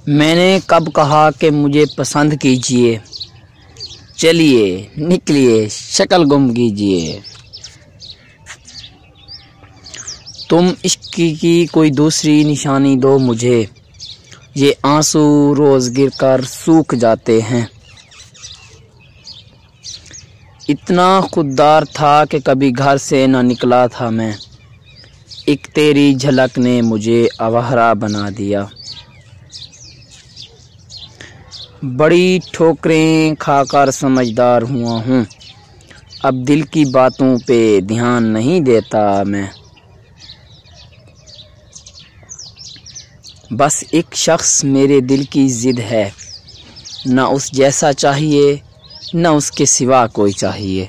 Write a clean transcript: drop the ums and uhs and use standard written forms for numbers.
मैंने कब कहा कि मुझे पसंद कीजिए, चलिए निकलिए शक्ल गुम कीजिए। तुम इश्क की कोई दूसरी निशानी दो मुझे, ये आंसू रोज़ गिरकर सूख जाते हैं। इतना खुददार था कि कभी घर से न निकला था मैं, एक तेरी झलक ने मुझे आवारा बना दिया। बड़ी ठोकरें खाकर समझदार हुआ हूँ, अब दिल की बातों पे ध्यान नहीं देता मैं। बस एक शख्स मेरे दिल की ज़िद है, न उस जैसा चाहिए न उसके सिवा कोई चाहिए।